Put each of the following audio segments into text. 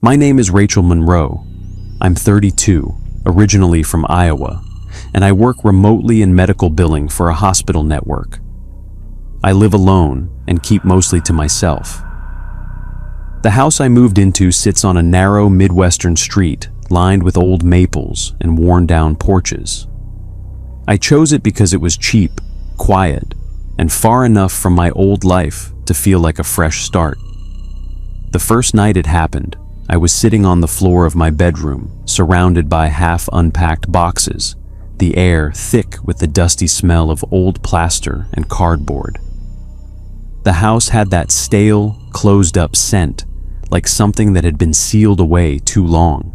My name is Rachel Monroe. I'm 32, originally from Iowa, and I work remotely in medical billing for a hospital network. I live alone and keep mostly to myself. The house I moved into sits on a narrow Midwestern street lined with old maples and worn-down porches. I chose it because it was cheap, quiet, and far enough from my old life to feel like a fresh start. The first night it happened, I was sitting on the floor of my bedroom, surrounded by half-unpacked boxes, the air thick with the dusty smell of old plaster and cardboard. The house had that stale, closed-up scent, like something that had been sealed away too long.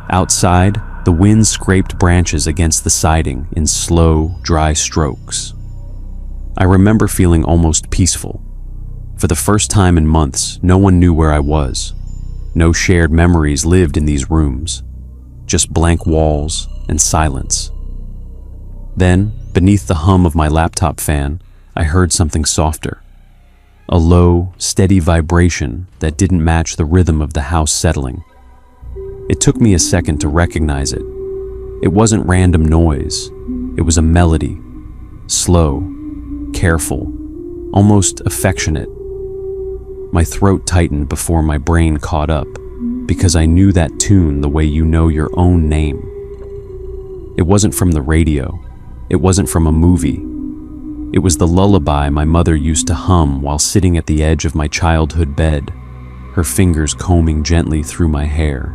Outside, the wind scraped branches against the siding in slow, dry strokes. I remember feeling almost peaceful. For the first time in months, no one knew where I was. No shared memories lived in these rooms, just blank walls and silence. Then, beneath the hum of my laptop fan, I heard something softer. A low, steady vibration that didn't match the rhythm of the house settling. It took me a second to recognize it. It wasn't random noise. It was a melody. Slow, careful, almost affectionate. My throat tightened before my brain caught up, because I knew that tune the way you know your own name. It wasn't from the radio. It wasn't from a movie. It was the lullaby my mother used to hum while sitting at the edge of my childhood bed, her fingers combing gently through my hair.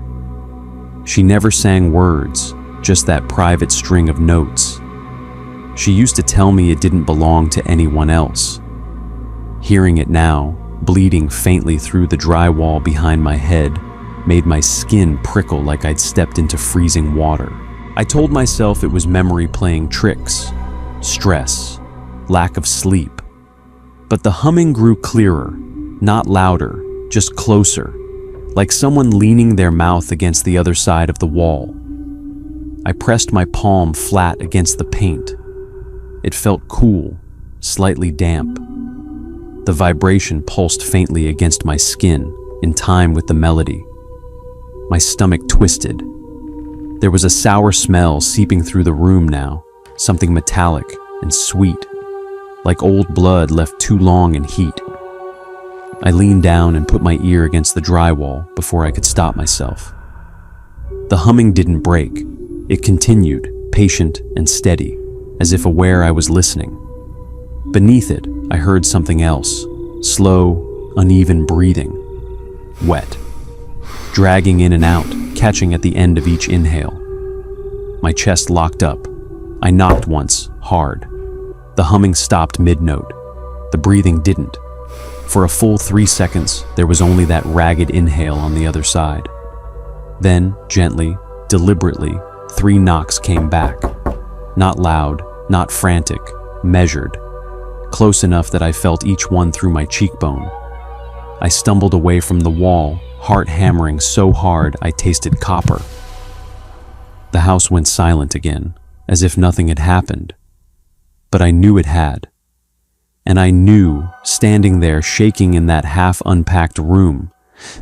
She never sang words, just that private string of notes. She used to tell me it didn't belong to anyone else. Hearing it now, bleeding faintly through the drywall behind my head, made my skin prickle like I'd stepped into freezing water. I told myself it was memory playing tricks, stress, lack of sleep. But the humming grew clearer, not louder, just closer, like someone leaning their mouth against the other side of the wall. I pressed my palm flat against the paint. It felt cool, slightly damp. The vibration pulsed faintly against my skin, in time with the melody. My stomach twisted. There was a sour smell seeping through the room now, something metallic and sweet, like old blood left too long in heat. I leaned down and put my ear against the drywall before I could stop myself. The humming didn't break. It continued, patient and steady, as if aware I was listening. Beneath it, I heard something else, slow, uneven breathing, wet, dragging in and out, catching at the end of each inhale. My chest locked up. I knocked once, hard. The humming stopped mid-note. The breathing didn't. For a full 3 seconds, there was only that ragged inhale on the other side. Then, gently, deliberately, 3 knocks came back. Not loud, not frantic, measured. Close enough that I felt each one through my cheekbone. I stumbled away from the wall, heart hammering so hard I tasted copper. The house went silent again, as if nothing had happened. But I knew it had. And I knew, standing there shaking in that half-unpacked room,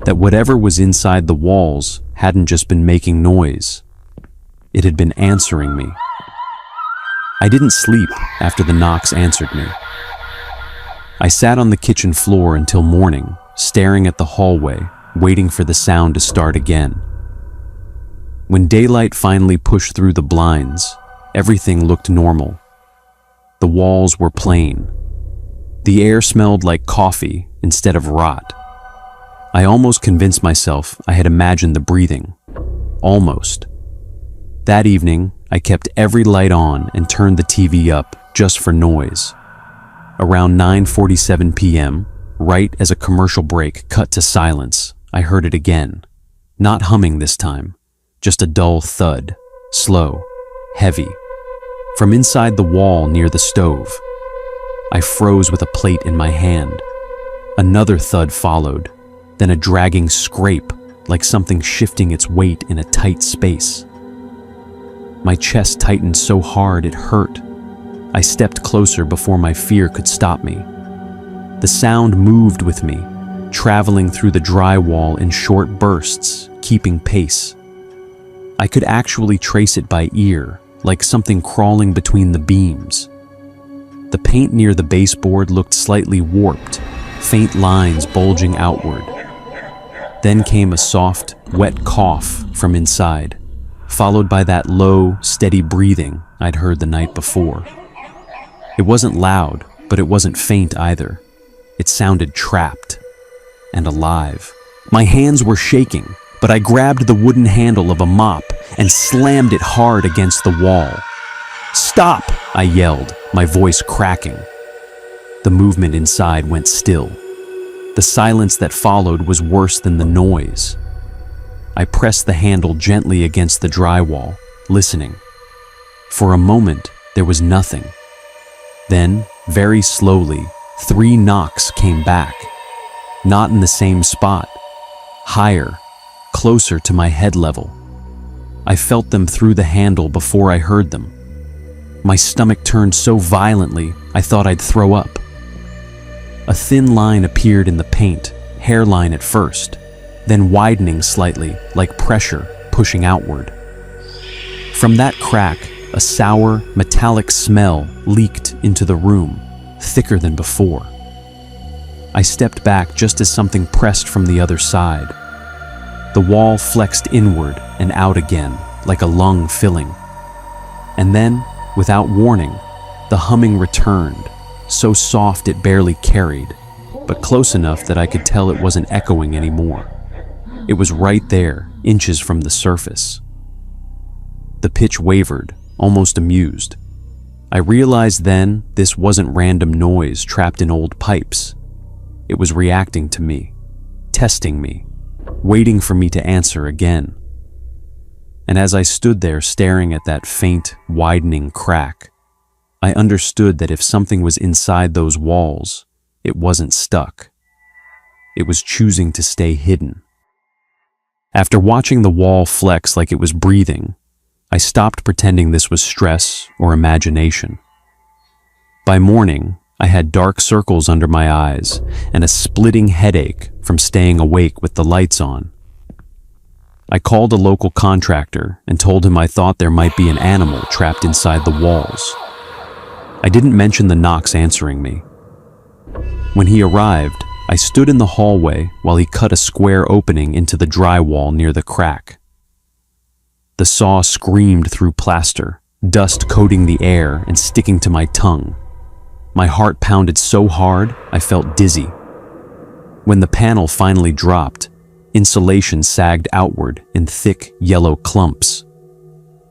that whatever was inside the walls hadn't just been making noise. It had been answering me. I didn't sleep after the knocks answered me. I sat on the kitchen floor until morning, staring at the hallway, waiting for the sound to start again. When daylight finally pushed through the blinds, everything looked normal. The walls were plain. The air smelled like coffee instead of rot. I almost convinced myself I had imagined the breathing. Almost. That evening, I kept every light on and turned the TV up just for noise. Around 9:47 p.m., right as a commercial break cut to silence, I heard it again. Not humming this time, just a dull thud, slow, heavy, from inside the wall near the stove. I froze with a plate in my hand. Another thud followed, then a dragging scrape, like something shifting its weight in a tight space. My chest tightened so hard it hurt. I stepped closer before my fear could stop me. The sound moved with me, traveling through the drywall in short bursts, keeping pace. I could actually trace it by ear, like something crawling between the beams. The paint near the baseboard looked slightly warped, faint lines bulging outward. Then came a soft, wet cough from inside, followed by that low, steady breathing I'd heard the night before. It wasn't loud, but it wasn't faint either. It sounded trapped and alive. My hands were shaking, but I grabbed the wooden handle of a mop and slammed it hard against the wall. "Stop!" I yelled, my voice cracking. The movement inside went still. The silence that followed was worse than the noise. I pressed the handle gently against the drywall, listening. For a moment, there was nothing. Then, very slowly, 3 knocks came back. Not in the same spot. Higher, closer to my head level. I felt them through the handle before I heard them. My stomach turned so violently, I thought I'd throw up. A thin line appeared in the paint, hairline at first, then widening slightly, like pressure pushing outward. From that crack, a sour, metallic smell leaked into the room, thicker than before. I stepped back just as something pressed from the other side. The wall flexed inward and out again, like a lung filling. And then, without warning, the humming returned, so soft it barely carried, but close enough that I could tell it wasn't echoing anymore. It was right there, inches from the surface. The pitch wavered, almost amused. I realized then this wasn't random noise trapped in old pipes. It was reacting to me, testing me, waiting for me to answer again. And as I stood there staring at that faint, widening crack, I understood that if something was inside those walls, it wasn't stuck. It was choosing to stay hidden. After watching the wall flex like it was breathing, I stopped pretending this was stress or imagination. By morning, I had dark circles under my eyes and a splitting headache from staying awake with the lights on. I called a local contractor and told him I thought there might be an animal trapped inside the walls. I didn't mention the knocks answering me. When he arrived, I stood in the hallway while he cut a square opening into the drywall near the crack. The saw screamed through plaster, dust coating the air and sticking to my tongue. My heart pounded so hard, I felt dizzy. When the panel finally dropped, insulation sagged outward in thick, yellow clumps.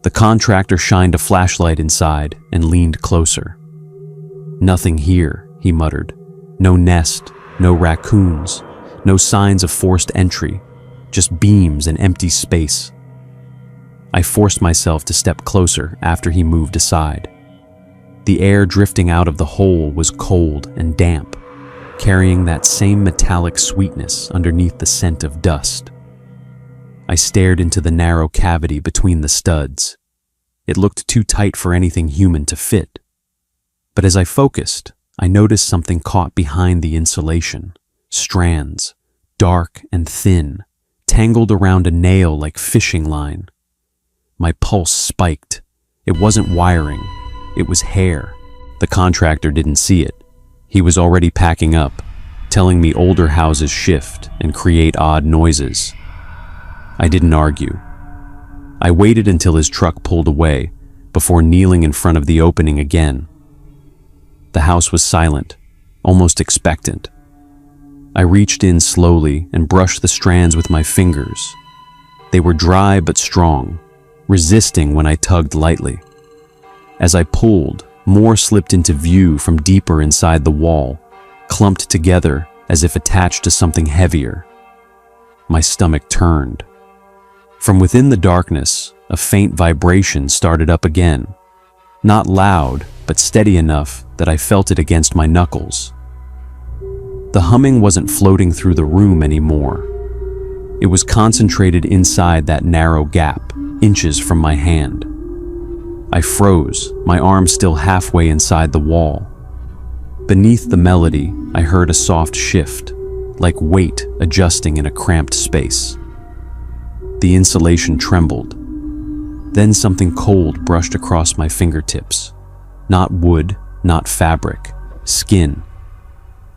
The contractor shined a flashlight inside and leaned closer. "Nothing here," he muttered. "No nest, no raccoons, no signs of forced entry, just beams and empty space." I forced myself to step closer after he moved aside. The air drifting out of the hole was cold and damp, carrying that same metallic sweetness underneath the scent of dust. I stared into the narrow cavity between the studs. It looked too tight for anything human to fit. But as I focused, I noticed something caught behind the insulation. Strands, dark and thin, tangled around a nail like fishing line. My pulse spiked. It wasn't wiring. It was hair. The contractor didn't see it. He was already packing up, telling me older houses shift and create odd noises. I didn't argue. I waited until his truck pulled away before kneeling in front of the opening again. The house was silent, almost expectant. I reached in slowly and brushed the strands with my fingers. They were dry but strong, resisting when I tugged lightly. As I pulled, more slipped into view from deeper inside the wall, clumped together as if attached to something heavier. My stomach turned. From within the darkness, a faint vibration started up again. Not loud, but steady enough that I felt it against my knuckles. The humming wasn't floating through the room anymore. It was concentrated inside that narrow gap, inches from my hand. I froze, my arm still halfway inside the wall. Beneath the melody, I heard a soft shift, like weight adjusting in a cramped space. The insulation trembled. Then something cold brushed across my fingertips. Not wood, not fabric, skin.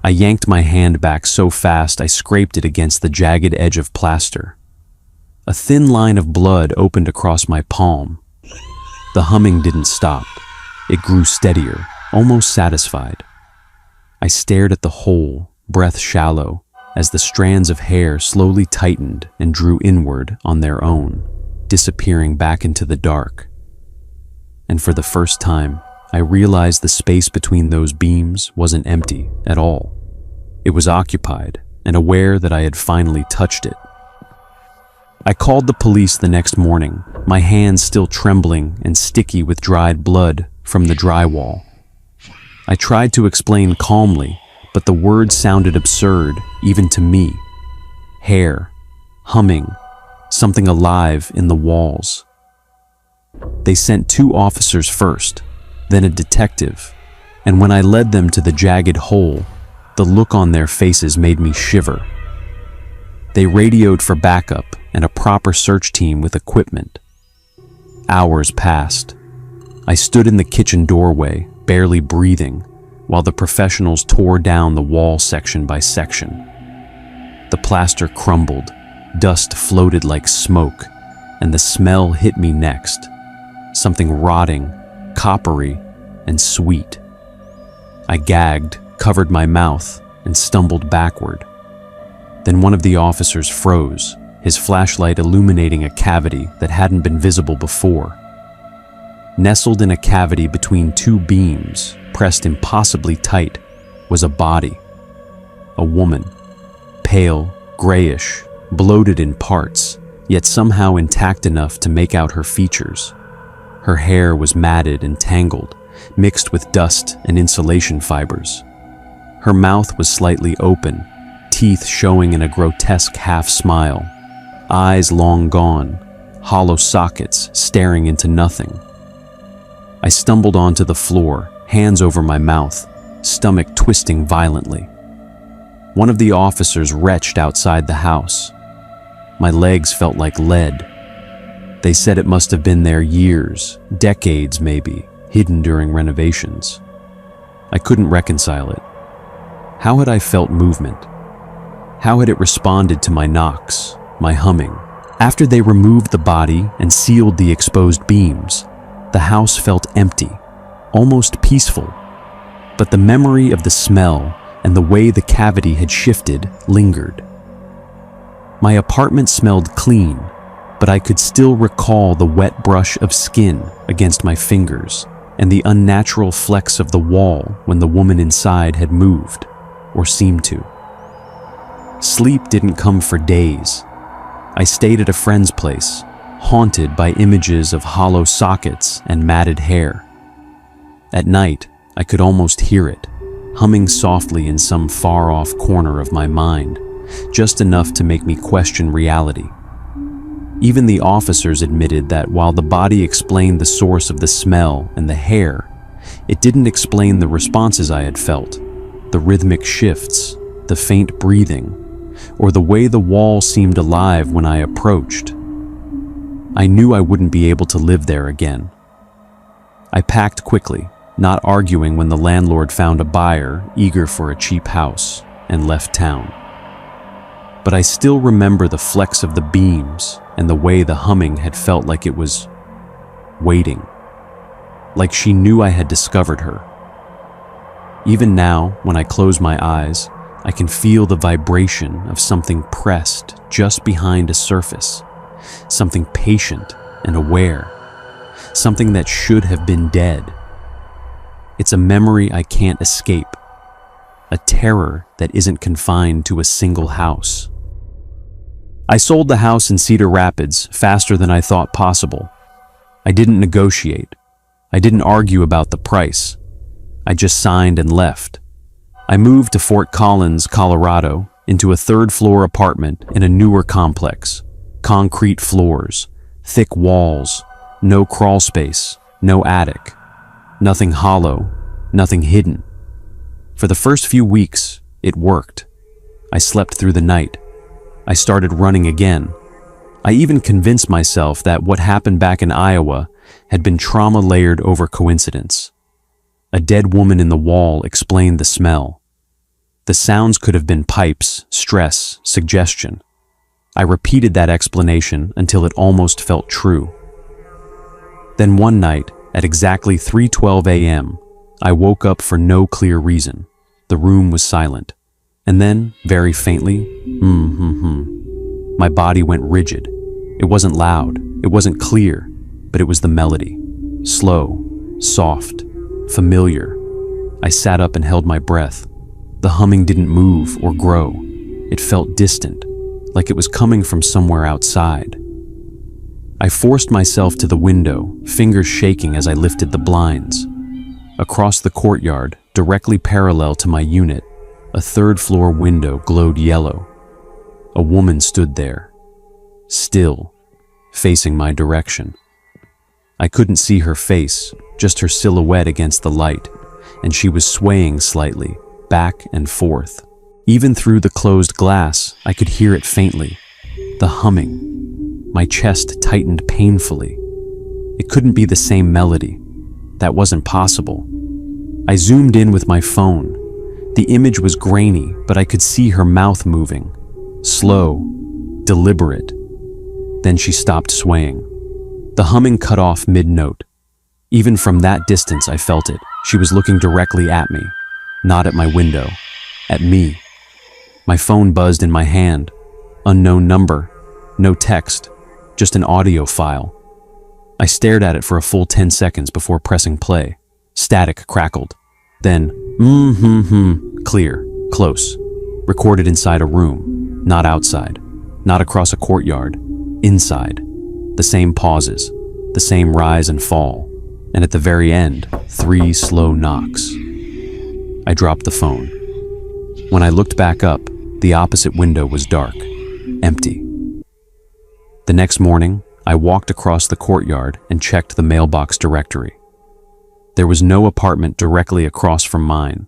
I yanked my hand back so fast I scraped it against the jagged edge of plaster. A thin line of blood opened across my palm. The humming didn't stop. It grew steadier, almost satisfied. I stared at the hole, breath shallow, as the strands of hair slowly tightened and drew inward on their own, disappearing back into the dark. And for the first time, I realized the space between those beams wasn't empty at all. It was occupied, and aware that I had finally touched it. I called the police the next morning, my hands still trembling and sticky with dried blood from the drywall. I tried to explain calmly, but the words sounded absurd, even to me. Hair, humming, something alive in the walls. They sent 2 officers first, then a detective, and when I led them to the jagged hole, the look on their faces made me shiver. They radioed for backup and a proper search team with equipment. Hours passed. I stood in the kitchen doorway, barely breathing, while the professionals tore down the wall section by section. The plaster crumbled, dust floated like smoke, and the smell hit me next. Something rotting, coppery, and sweet. I gagged, covered my mouth, and stumbled backward. Then one of the officers froze, his flashlight illuminating a cavity that hadn't been visible before. Nestled in a cavity between 2 beams, pressed impossibly tight, was a body. A woman, pale, grayish, bloated in parts, yet somehow intact enough to make out her features. Her hair was matted and tangled, mixed with dust and insulation fibers. Her mouth was slightly open, teeth showing in a grotesque half-smile, eyes long gone, hollow sockets staring into nothing. I stumbled onto the floor, hands over my mouth, stomach twisting violently. One of the officers retched outside the house. My legs felt like lead. They said it must have been there years, decades maybe, hidden during renovations. I couldn't reconcile it. How had I felt movement? How had it responded to my knocks, my humming? After they removed the body and sealed the exposed beams, the house felt empty, almost peaceful. But the memory of the smell and the way the cavity had shifted lingered. My apartment smelled clean, but I could still recall the wet brush of skin against my fingers and the unnatural flex of the wall when the woman inside had moved, or seemed to. Sleep didn't come for days. I stayed at a friend's place, haunted by images of hollow sockets and matted hair. At night, I could almost hear it, humming softly in some far-off corner of my mind, just enough to make me question reality. Even the officers admitted that while the body explained the source of the smell and the hair, it didn't explain the responses I had felt, the rhythmic shifts, the faint breathing, or the way the wall seemed alive when I approached. I knew I wouldn't be able to live there again. I packed quickly, not arguing when the landlord found a buyer eager for a cheap house, and left town. But I still remember the flex of the beams and the way the humming had felt like it was waiting, like she knew I had discovered her. Even now, when I close my eyes, I can feel the vibration of something pressed just behind a surface, something patient and aware, something that should have been dead. It's a memory I can't escape, a terror that isn't confined to a single house. I sold the house in Cedar Rapids faster than I thought possible. I didn't negotiate. I didn't argue about the price. I just signed and left. I moved to Fort Collins, Colorado, into a 3rd-floor apartment in a newer complex. Concrete floors, thick walls, no crawl space, no attic. Nothing hollow, nothing hidden. For the first few weeks, it worked. I slept through the night. I started running again. I even convinced myself that what happened back in Iowa had been trauma layered over coincidence. A dead woman in the wall explained the smell. The sounds could have been pipes, stress, suggestion. I repeated that explanation until it almost felt true. Then one night, at exactly 3:12 a.m., I woke up for no clear reason. The room was silent. And then, very faintly, my body went rigid. It wasn't loud, it wasn't clear, but it was the melody. Slow, soft, familiar. I sat up and held my breath. The humming didn't move or grow. It felt distant, like it was coming from somewhere outside. I forced myself to the window, fingers shaking as I lifted the blinds. Across the courtyard, directly parallel to my unit, a third-floor window glowed yellow. A woman stood there, still, facing my direction. I couldn't see her face, just her silhouette against the light, and she was swaying slightly, back and forth. Even through the closed glass, I could hear it faintly. The humming. My chest tightened painfully. It couldn't be the same melody. That wasn't possible. I zoomed in with my phone. The image was grainy, but I could see her mouth moving. Slow, deliberate. Then she stopped swaying. The humming cut off mid-note. Even from that distance, I felt it. She was looking directly at me, not at my window, at me. My phone buzzed in my hand. Unknown number, no text, just an audio file. I stared at it for a full 10 seconds before pressing play. Static crackled. Then, clear, close. Recorded inside a room, not outside, not across a courtyard, inside. The same pauses, the same rise and fall, and at the very end, 3 slow knocks. I dropped the phone. When I looked back up, the opposite window was dark, empty. The next morning, I walked across the courtyard and checked the mailbox directory. There was no apartment directly across from mine.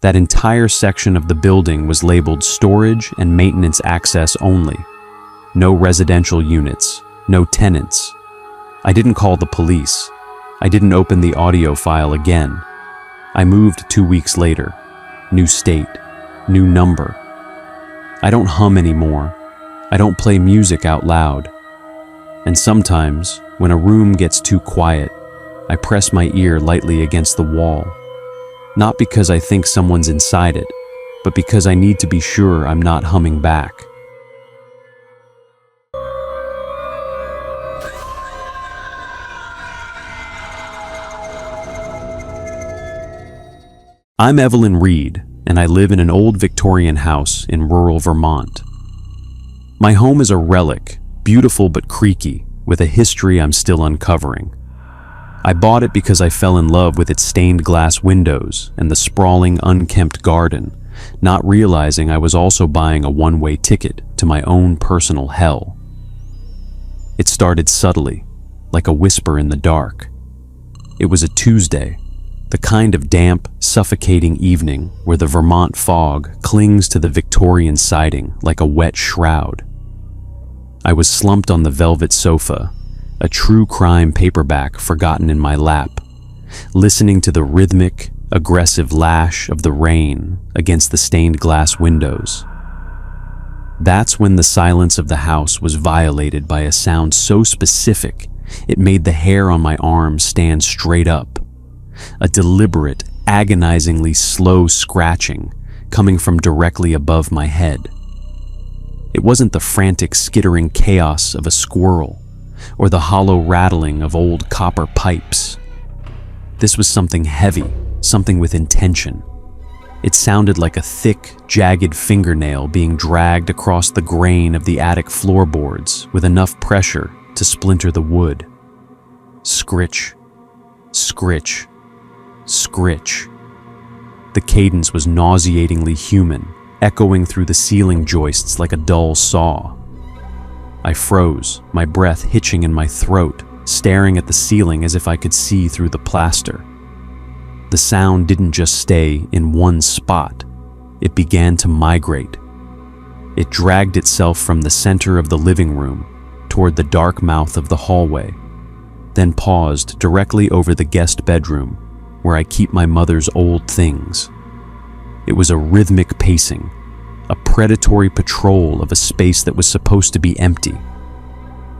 That entire section of the building was labeled storage and maintenance access only. No residential units, no tenants. I didn't call the police. I didn't open the audio file again. I moved 2 weeks later. New state, new number. I don't hum anymore. I don't play music out loud. And sometimes, when a room gets too quiet, I press my ear lightly against the wall. Not because I think someone's inside it, but because I need to be sure I'm not humming back. I'm Evelyn Reed, and I live in an old Victorian house in rural Vermont. My home is a relic, beautiful but creaky, with a history I'm still uncovering. I bought it because I fell in love with its stained glass windows and the sprawling, unkempt garden, not realizing I was also buying a one-way ticket to my own personal hell. It started subtly, like a whisper in the dark. It was a Tuesday, the kind of damp, suffocating evening where the Vermont fog clings to the Victorian siding like a wet shroud. I was slumped on the velvet sofa, a true crime paperback forgotten in my lap, listening to the rhythmic, aggressive lash of the rain against the stained glass windows. That's when the silence of the house was violated by a sound so specific it made the hair on my arm stand straight up. A deliberate, agonizingly slow scratching coming from directly above my head. It wasn't the frantic, skittering chaos of a squirrel or the hollow rattling of old copper pipes. This was something heavy, something with intention. It sounded like a thick, jagged fingernail being dragged across the grain of the attic floorboards with enough pressure to splinter the wood. Scritch, scritch, scritch. The cadence was nauseatingly human, echoing through the ceiling joists like a dull saw. I froze, my breath hitching in my throat, staring at the ceiling as if I could see through the plaster. The sound didn't just stay in one spot. It began to migrate, It dragged itself from the center of the living room toward the dark mouth of the hallway, then paused directly over the guest bedroom where I keep my mother's old things. It was a rhythmic pacing, a predatory patrol of a space that was supposed to be empty.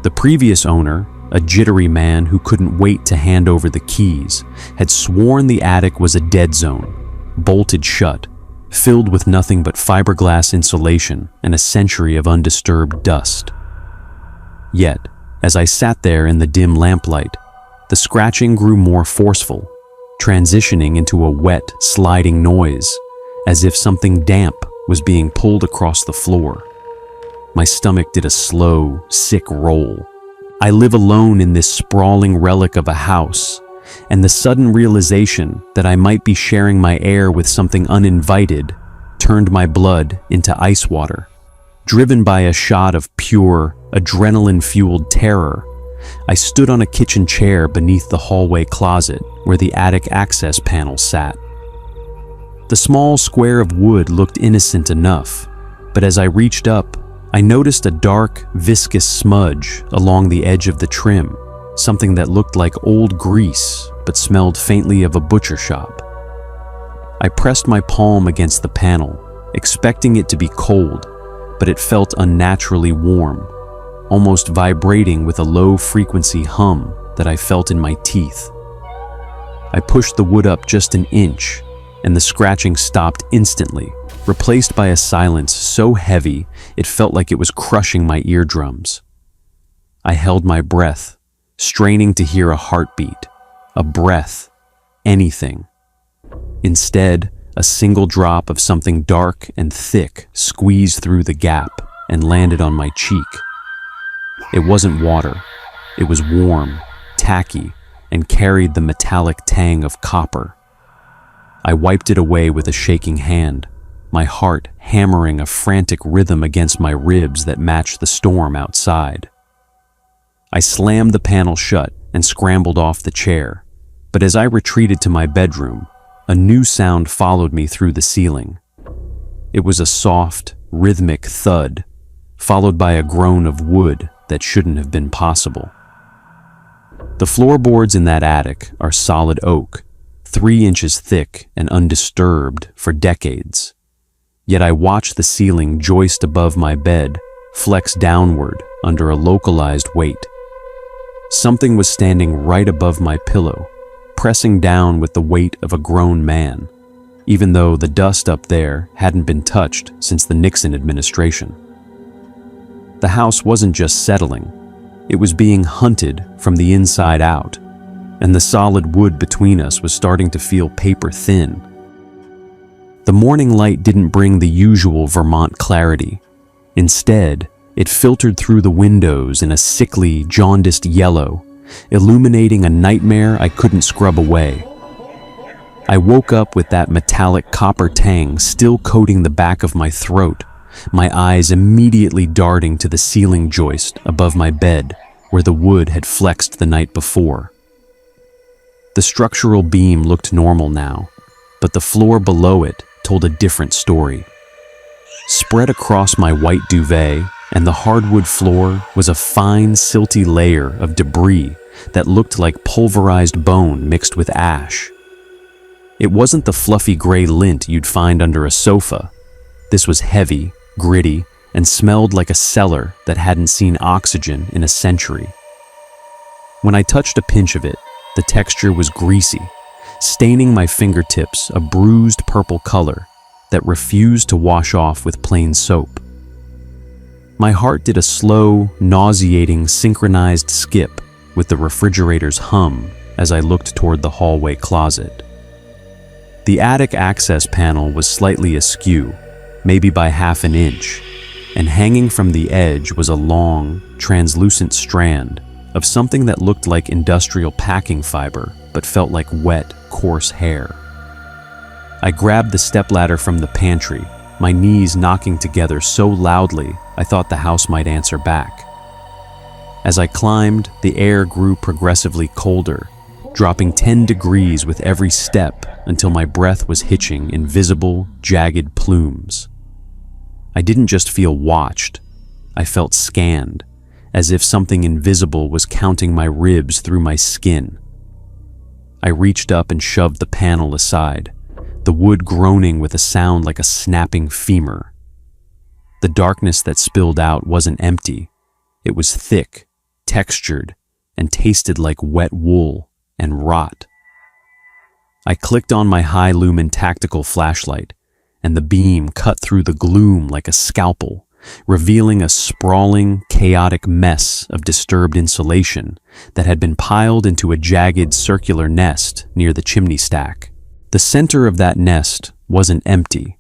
The previous owner, a jittery man who couldn't wait to hand over the keys, had sworn the attic was a dead zone, bolted shut, filled with nothing but fiberglass insulation and a century of undisturbed dust. Yet, as I sat there in the dim lamplight, the scratching grew more forceful, transitioning into a wet, sliding noise, as if something damp was being pulled across the floor. My stomach did a slow, sick roll. I live alone in this sprawling relic of a house, and the sudden realization that I might be sharing my air with something uninvited turned my blood into ice water. Driven by a shot of pure, adrenaline-fueled terror, I stood on a kitchen chair beneath the hallway closet where the attic access panel sat. The small square of wood looked innocent enough, but as I reached up, I noticed a dark, viscous smudge along the edge of the trim, something that looked like old grease but smelled faintly of a butcher shop. I pressed my palm against the panel, expecting it to be cold, but it felt unnaturally warm, almost vibrating with a low-frequency hum that I felt in my teeth. I pushed the wood up just an inch, and the scratching stopped instantly, replaced by a silence so heavy it felt like it was crushing my eardrums. I held my breath, straining to hear a heartbeat, a breath, anything. Instead, a single drop of something dark and thick squeezed through the gap and landed on my cheek. It wasn't water. It was warm, tacky, and carried the metallic tang of copper. I wiped it away with a shaking hand, my heart hammering a frantic rhythm against my ribs that matched the storm outside. I slammed the panel shut and scrambled off the chair, but as I retreated to my bedroom, a new sound followed me through the ceiling. It was a soft, rhythmic thud, followed by a groan of wood that shouldn't have been possible. The floorboards in that attic are solid oak, 3 inches thick and undisturbed for decades. Yet I watched the ceiling joist above my bed flex downward under a localized weight. Something was standing right above my pillow, pressing down with the weight of a grown man, even though the dust up there hadn't been touched since the Nixon administration. The house wasn't just settling, it was being hunted from the inside out, and the solid wood between us was starting to feel paper thin. The morning light didn't bring the usual Vermont clarity. Instead, it filtered through the windows in a sickly, jaundiced yellow, illuminating a nightmare I couldn't scrub away. I woke up with that metallic copper tang still coating the back of my throat, my eyes immediately darting to the ceiling joist above my bed where the wood had flexed the night before. The structural beam looked normal now, but the floor below it told a different story. Spread across my white duvet and the hardwood floor was a fine, silty layer of debris that looked like pulverized bone mixed with ash. It wasn't the fluffy gray lint you'd find under a sofa. This was heavy, gritty, and smelled like a cellar that hadn't seen oxygen in a century. When I touched a pinch of it, the texture was greasy, staining my fingertips a bruised purple color that refused to wash off with plain soap. My heart did a slow, nauseating, synchronized skip with the refrigerator's hum as I looked toward the hallway closet. The attic access panel was slightly askew, maybe by half an inch, and hanging from the edge was a long, translucent strand of something that looked like industrial packing fiber but felt like wet, coarse hair. I grabbed the stepladder from the pantry, my knees knocking together so loudly I thought the house might answer back. As I climbed, the air grew progressively colder, dropping 10 degrees with every step until my breath was hitching in visible, jagged plumes. I didn't just feel watched, I felt scanned, as if something invisible was counting my ribs through my skin. I reached up and shoved the panel aside, the wood groaning with a sound like a snapping femur. The darkness that spilled out wasn't empty. It was thick, textured, and tasted like wet wool and rot. I clicked on my high-lumen tactical flashlight, and the beam cut through the gloom like a scalpel, revealing a sprawling, chaotic mess of disturbed insulation that had been piled into a jagged circular nest near the chimney stack. The center of that nest wasn't empty,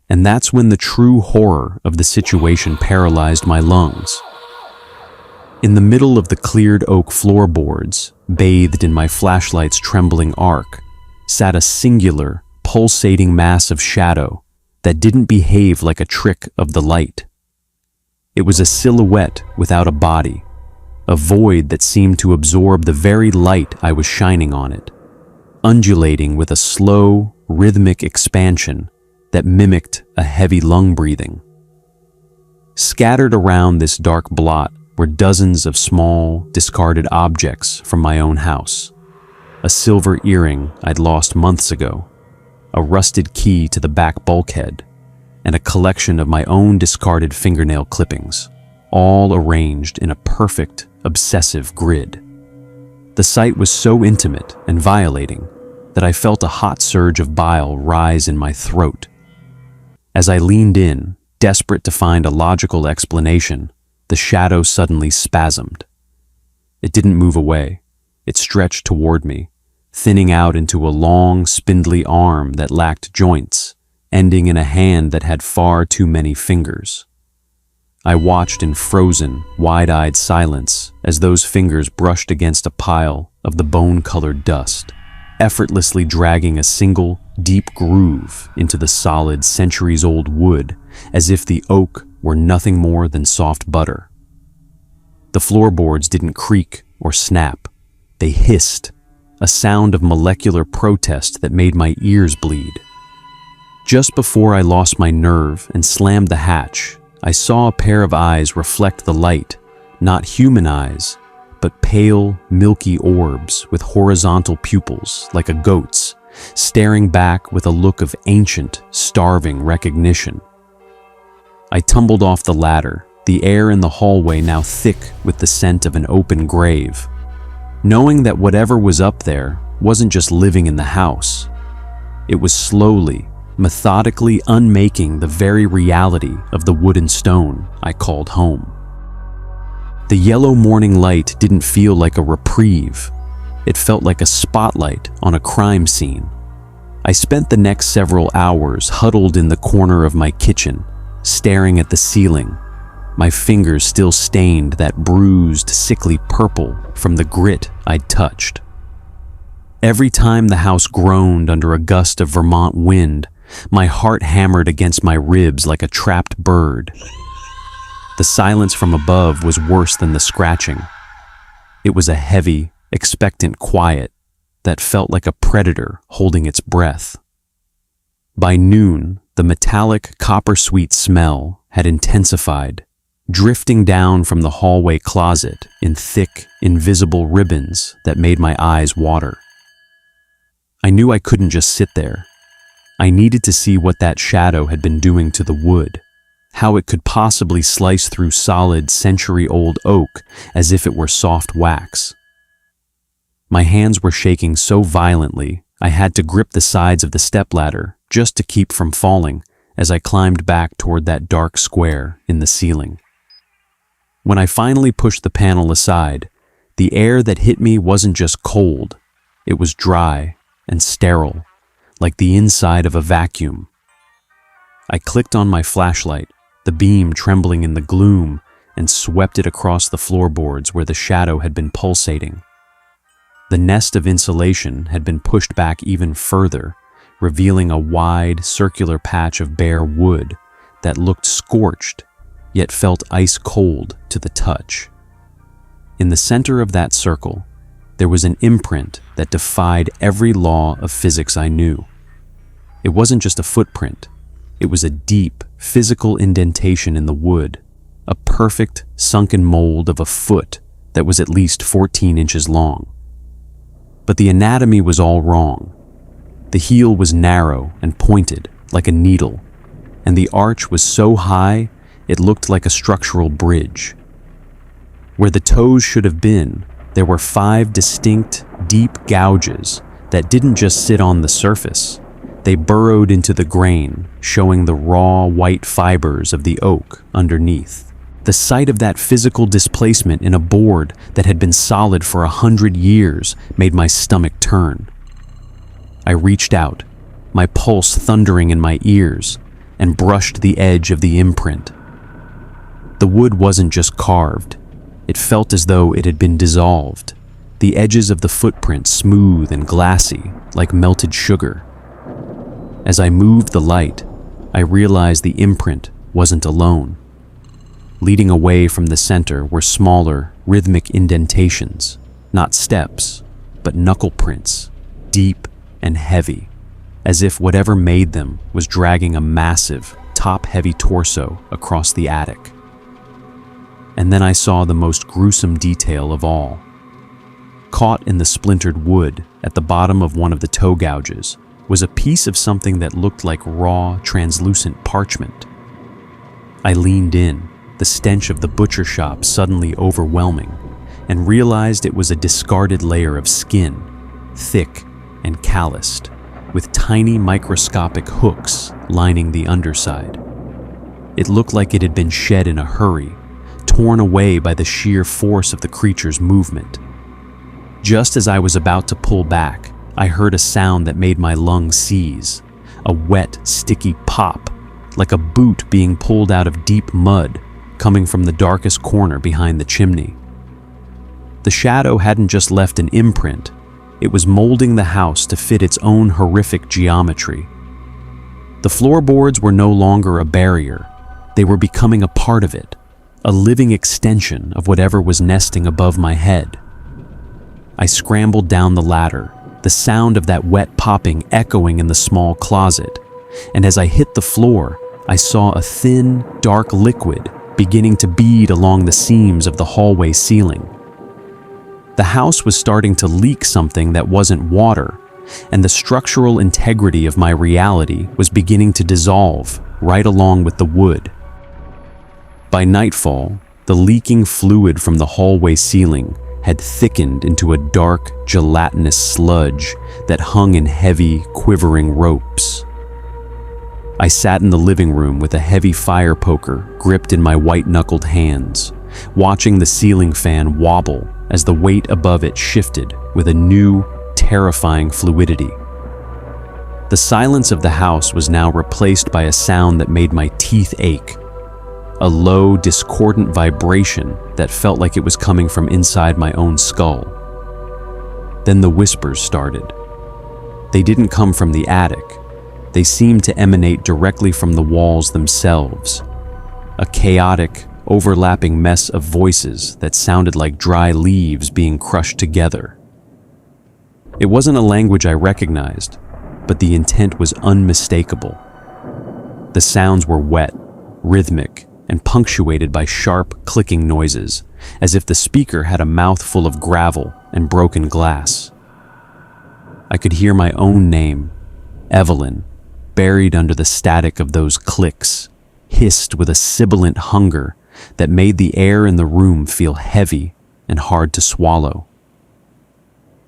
and that's when the true horror of the situation paralyzed my lungs. In the middle of the cleared oak floorboards, bathed in my flashlight's trembling arc, sat a singular, pulsating mass of shadow that didn't behave like a trick of the light. It was a silhouette without a body, a void that seemed to absorb the very light I was shining on it, undulating with a slow, rhythmic expansion that mimicked a heavy lung breathing. Scattered around this dark blot were dozens of small, discarded objects from my own house. A silver earring I'd lost months ago, a rusted key to the back bulkhead, and a collection of my own discarded fingernail clippings, all arranged in a perfect, obsessive grid. The sight was so intimate and violating that I felt a hot surge of bile rise in my throat. As I leaned in, desperate to find a logical explanation, the shadow suddenly spasmed. It didn't move away. It stretched toward me, thinning out into a long, spindly arm that lacked joints, ending in a hand that had far too many fingers. I watched in frozen, wide-eyed silence as those fingers brushed against a pile of the bone-colored dust, effortlessly dragging a single, deep groove into the solid, centuries-old wood as if the oak were nothing more than soft butter. The floorboards didn't creak or snap. They hissed, a sound of molecular protest that made my ears bleed. Just before I lost my nerve and slammed the hatch, I saw a pair of eyes reflect the light, not human eyes, but pale, milky orbs with horizontal pupils like a goat's, staring back with a look of ancient, starving recognition. I tumbled off the ladder, the air in the hallway now thick with the scent of an open grave, knowing that whatever was up there wasn't just living in the house. It was slowly, methodically unmaking the very reality of the wood and stone I called home. The yellow morning light didn't feel like a reprieve. It felt like a spotlight on a crime scene. I spent the next several hours huddled in the corner of my kitchen, staring at the ceiling, my fingers still stained that bruised, sickly purple from the grit I'd touched. Every time the house groaned under a gust of Vermont wind, my heart hammered against my ribs like a trapped bird. The silence from above was worse than the scratching. It was a heavy, expectant quiet that felt like a predator holding its breath. By noon, the metallic, copper-sweet smell had intensified, drifting down from the hallway closet in thick, invisible ribbons that made my eyes water. I knew I couldn't just sit there. I needed to see what that shadow had been doing to the wood, how it could possibly slice through solid, century-old oak as if it were soft wax. My hands were shaking so violently, I had to grip the sides of the stepladder just to keep from falling as I climbed back toward that dark square in the ceiling. When I finally pushed the panel aside, the air that hit me wasn't just cold, it was dry and sterile, like the inside of a vacuum. I clicked on my flashlight, the beam trembling in the gloom, and swept it across the floorboards where the shadow had been pulsating. The nest of insulation had been pushed back even further, revealing a wide, circular patch of bare wood that looked scorched, yet felt ice-cold to the touch. In the center of that circle, there was an imprint that defied every law of physics I knew. It wasn't just a footprint. It was a deep, physical indentation in the wood, a perfect sunken mold of a foot that was at least 14 inches long. But the anatomy was all wrong. The heel was narrow and pointed, like a needle, and the arch was so high it looked like a structural bridge. Where the toes should have been, there were 5 distinct, deep gouges that didn't just sit on the surface. They burrowed into the grain, showing the raw, white fibers of the oak underneath. The sight of that physical displacement in a board that had been solid for 100 years made my stomach turn. I reached out, my pulse thundering in my ears, and brushed the edge of the imprint. The wood wasn't just carved. It felt as though it had been dissolved, the edges of the footprint smooth and glassy, like melted sugar. As I moved the light, I realized the imprint wasn't alone. Leading away from the center were smaller, rhythmic indentations, not steps, but knuckle prints, deep and heavy, as if whatever made them was dragging a massive, top-heavy torso across the attic. And then I saw the most gruesome detail of all. Caught in the splintered wood at the bottom of one of the toe gouges was a piece of something that looked like raw, translucent parchment. I leaned in, the stench of the butcher shop suddenly overwhelming, and realized it was a discarded layer of skin, thick and calloused, with tiny microscopic hooks lining the underside. It looked like it had been shed in a hurry, torn away by the sheer force of the creature's movement. Just as I was about to pull back, I heard a sound that made my lungs seize, a wet, sticky pop, like a boot being pulled out of deep mud, coming from the darkest corner behind the chimney. The shadow hadn't just left an imprint, it was molding the house to fit its own horrific geometry. The floorboards were no longer a barrier, they were becoming a part of it, a living extension of whatever was nesting above my head. I scrambled down the ladder, the sound of that wet popping echoing in the small closet, and as I hit the floor, I saw a thin, dark liquid beginning to bead along the seams of the hallway ceiling. The house was starting to leak something that wasn't water, and the structural integrity of my reality was beginning to dissolve right along with the wood. By nightfall, the leaking fluid from the hallway ceiling had thickened into a dark, gelatinous sludge that hung in heavy, quivering ropes. I sat in the living room with a heavy fire poker gripped in my white-knuckled hands, watching the ceiling fan wobble as the weight above it shifted with a new, terrifying fluidity. The silence of the house was now replaced by a sound that made my teeth ache, a low, discordant vibration that felt like it was coming from inside my own skull. Then the whispers started. They didn't come from the attic. They seemed to emanate directly from the walls themselves, a chaotic, overlapping mess of voices that sounded like dry leaves being crushed together. It wasn't a language I recognized, but the intent was unmistakable. The sounds were wet, rhythmic, and punctuated by sharp, clicking noises, as if the speaker had a mouth full of gravel and broken glass. I could hear my own name, Evelyn, buried under the static of those clicks, hissed with a sibilant hunger that made the air in the room feel heavy and hard to swallow.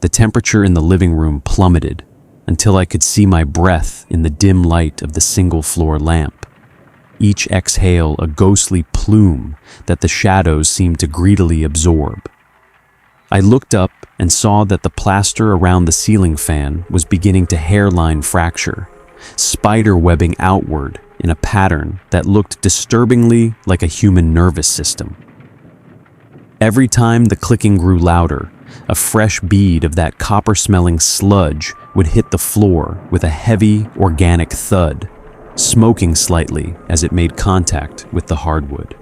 The temperature in the living room plummeted until I could see my breath in the dim light of the single-floor lamp, each exhale a ghostly plume that the shadows seemed to greedily absorb. I looked up and saw that the plaster around the ceiling fan was beginning to hairline fracture, spider webbing outward in a pattern that looked disturbingly like a human nervous system. Every time the clicking grew louder, a fresh bead of that copper-smelling sludge would hit the floor with a heavy, organic thud, smoking slightly as it made contact with the hardwood.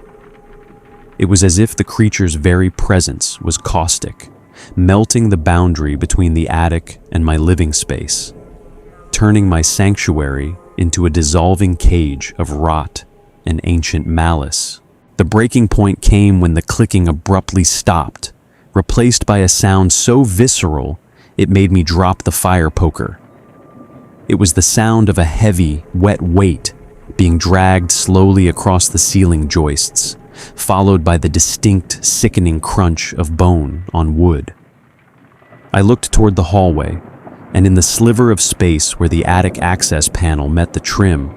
It was as if the creature's very presence was caustic, melting the boundary between the attic and my living space, turning my sanctuary into a dissolving cage of rot and ancient malice. The breaking point came when the clicking abruptly stopped, replaced by a sound so visceral it made me drop the fire poker. It was the sound of a heavy, wet weight being dragged slowly across the ceiling joists, followed by the distinct, sickening crunch of bone on wood. I looked toward the hallway, and in the sliver of space where the attic access panel met the trim,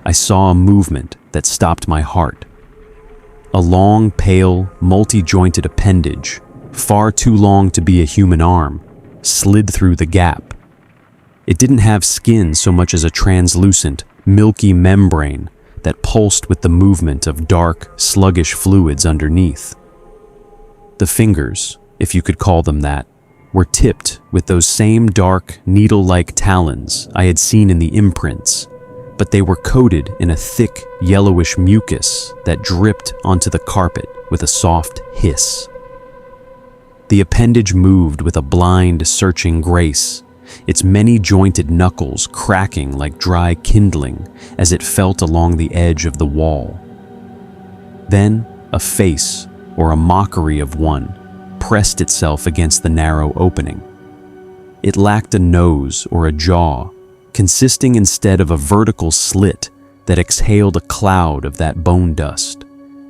I saw a movement that stopped my heart. A long, pale, multi-jointed appendage, far too long to be a human arm, slid through the gap. It didn't have skin so much as a translucent, milky membrane that pulsed with the movement of dark, sluggish fluids underneath. The fingers, if you could call them that, were tipped with those same dark, needle-like talons I had seen in the imprints, but they were coated in a thick, yellowish mucus that dripped onto the carpet with a soft hiss. The appendage moved with a blind, searching grace, its many-jointed knuckles cracking like dry kindling as it felt along the edge of the wall. Then, a face, or a mockery of one, pressed itself against the narrow opening. It lacked a nose or a jaw, consisting instead of a vertical slit that exhaled a cloud of that bone dust,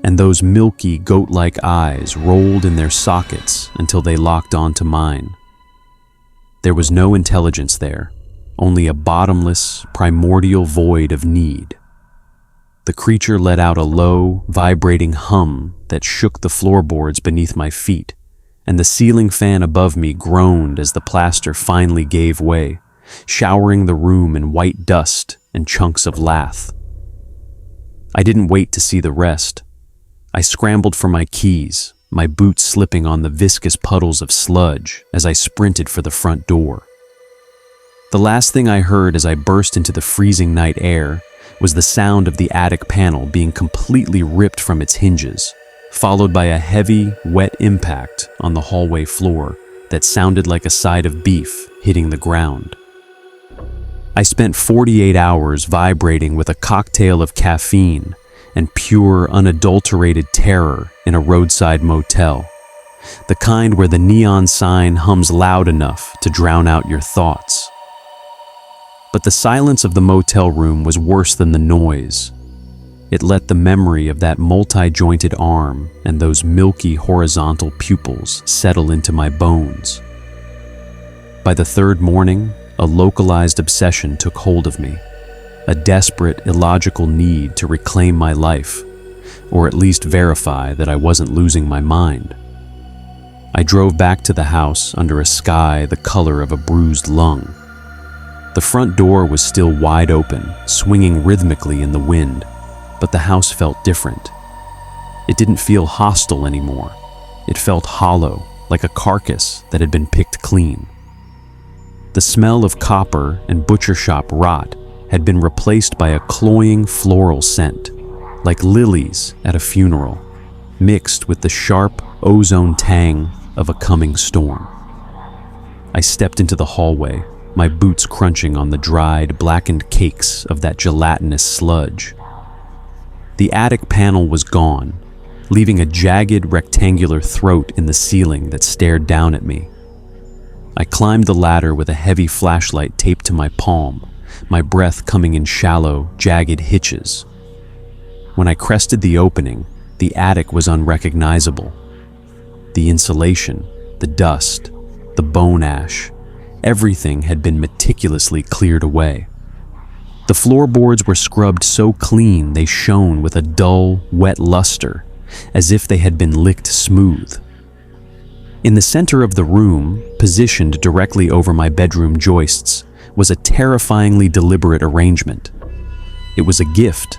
and those milky, goat-like eyes rolled in their sockets until they locked onto mine. There was no intelligence there, only a bottomless, primordial void of need. The creature let out a low, vibrating hum that shook the floorboards beneath my feet, and the ceiling fan above me groaned as the plaster finally gave way, showering the room in white dust and chunks of lath. I didn't wait to see the rest. I scrambled for my keys, my boots slipping on the viscous puddles of sludge as I sprinted for the front door. The last thing I heard as I burst into the freezing night air was the sound of the attic panel being completely ripped from its hinges, followed by a heavy, wet impact on the hallway floor that sounded like a side of beef hitting the ground. I spent 48 hours vibrating with a cocktail of caffeine and pure, unadulterated terror in a roadside motel, the kind where the neon sign hums loud enough to drown out your thoughts. But the silence of the motel room was worse than the noise. It let the memory of that multi-jointed arm and those milky horizontal pupils settle into my bones. By the third morning, a localized obsession took hold of me, a desperate, illogical need to reclaim my life, or at least verify that I wasn't losing my mind. I drove back to the house under a sky the color of a bruised lung. The front door was still wide open, swinging rhythmically in the wind, but the house felt different. It didn't feel hostile anymore. It felt hollow, like a carcass that had been picked clean. The smell of copper and butcher shop rot had been replaced by a cloying floral scent, like lilies at a funeral, mixed with the sharp ozone tang of a coming storm. I stepped into the hallway, my boots crunching on the dried, blackened cakes of that gelatinous sludge. The attic panel was gone, leaving a jagged, rectangular throat in the ceiling that stared down at me. I climbed the ladder with a heavy flashlight taped to my palm, my breath coming in shallow, jagged hitches. When I crested the opening, the attic was unrecognizable. The insulation, the dust, the bone ash, everything had been meticulously cleared away. The floorboards were scrubbed so clean they shone with a dull, wet luster, as if they had been licked smooth. In the center of the room, positioned directly over my bedroom joists, was a terrifyingly deliberate arrangement. It was a gift,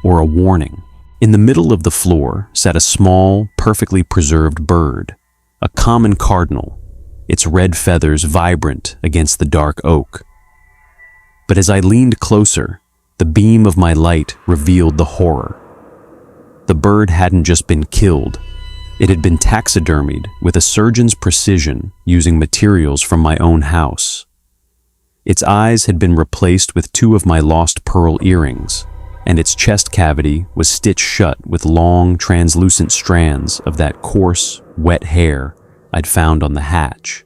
or a warning. In the middle of the floor sat a small, perfectly preserved bird, a common cardinal, its red feathers vibrant against the dark oak. But as I leaned closer, the beam of my light revealed the horror. The bird hadn't just been killed. It had been taxidermied with a surgeon's precision using materials from my own house. Its eyes had been replaced with two of my lost pearl earrings, and its chest cavity was stitched shut with long, translucent strands of that coarse, wet hair I'd found on the hatch.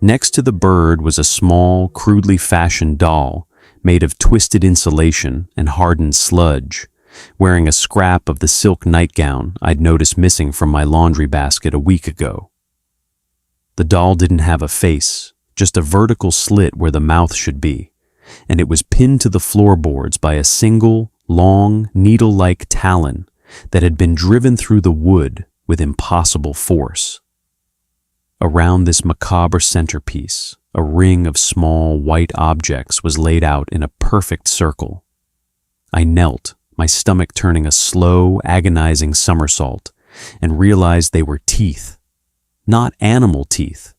Next to the bird was a small, crudely fashioned doll made of twisted insulation and hardened sludge, wearing a scrap of the silk nightgown I'd noticed missing from my laundry basket a week ago. The doll didn't have a face, just a vertical slit where the mouth should be, and it was pinned to the floorboards by a single, long, needle-like talon that had been driven through the wood with impossible force. Around this macabre centerpiece, a ring of small, white objects was laid out in a perfect circle. I knelt, my stomach turning a slow, agonizing somersault, and realized they were teeth. Not animal teeth.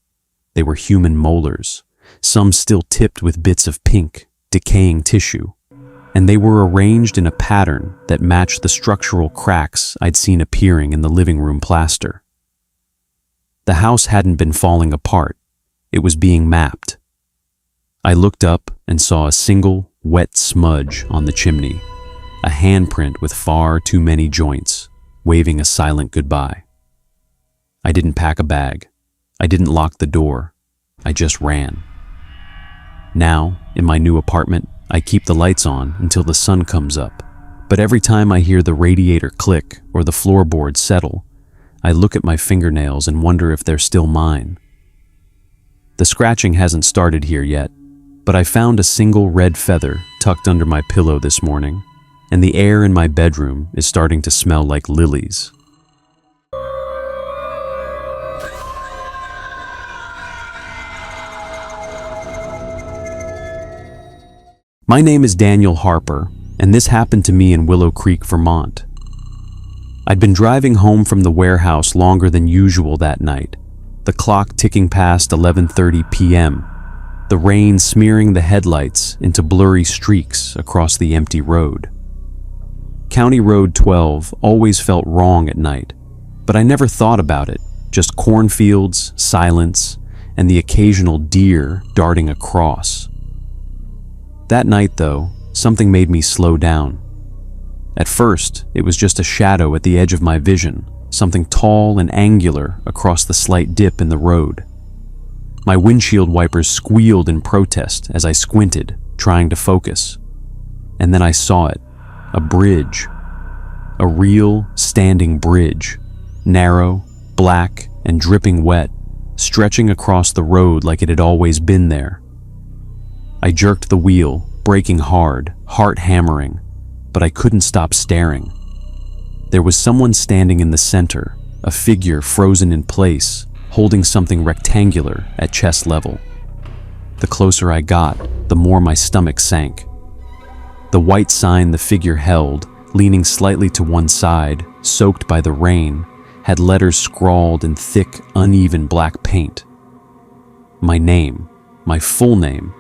They were human molars, some still tipped with bits of pink, decaying tissue, and they were arranged in a pattern that matched the structural cracks I'd seen appearing in the living room plaster. The house hadn't been falling apart. It was being mapped. I looked up and saw a single, wet smudge on the chimney, a handprint with far too many joints, waving a silent goodbye. I didn't pack a bag. I didn't lock the door. I just ran. Now, in my new apartment, I keep the lights on until the sun comes up, but every time I hear the radiator click or the floorboards settle, I look at my fingernails and wonder if they're still mine. The scratching hasn't started here yet, but I found a single red feather tucked under my pillow this morning, and the air in my bedroom is starting to smell like lilies. My name is Daniel Harper, and this happened to me in Willow Creek, Vermont. I'd been driving home from the warehouse longer than usual that night, the clock ticking past 11:30 p.m., the rain smearing the headlights into blurry streaks across the empty road. County Road 12 always felt wrong at night, but I never thought about it, just cornfields, silence, and the occasional deer darting across. That night, though, something made me slow down. At first, it was just a shadow at the edge of my vision, something tall and angular across the slight dip in the road. My windshield wipers squealed in protest as I squinted, trying to focus. And then I saw it, a bridge. A real, standing bridge, narrow, black, and dripping wet, stretching across the road like it had always been there. I jerked the wheel, braking hard, heart hammering, but I couldn't stop staring. There was someone standing in the center, a figure frozen in place, holding something rectangular at chest level. The closer I got, the more my stomach sank. The white sign the figure held, leaning slightly to one side, soaked by the rain, had letters scrawled in thick, uneven black paint. My name, my full name,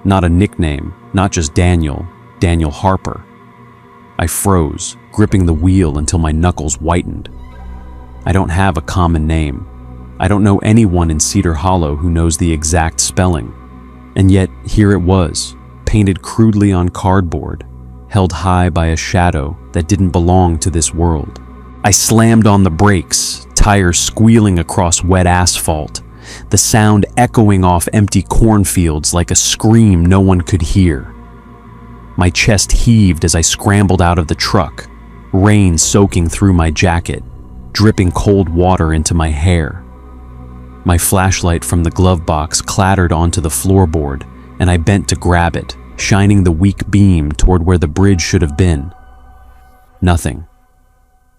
not a nickname, not just Daniel Harper. I froze, gripping the wheel until my knuckles whitened. I don't have a common name. I don't know anyone in Cedar Hollow who knows the exact spelling. And yet, here it was, painted crudely on cardboard, held high by a shadow that didn't belong to this world. I slammed on the brakes, tires squealing across wet asphalt, the sound echoing off empty cornfields like a scream no one could hear. My chest heaved as I scrambled out of the truck, rain soaking through my jacket, dripping cold water into my hair. My flashlight from the glove box clattered onto the floorboard, and I bent to grab it, shining the weak beam toward where the bridge should have been. Nothing.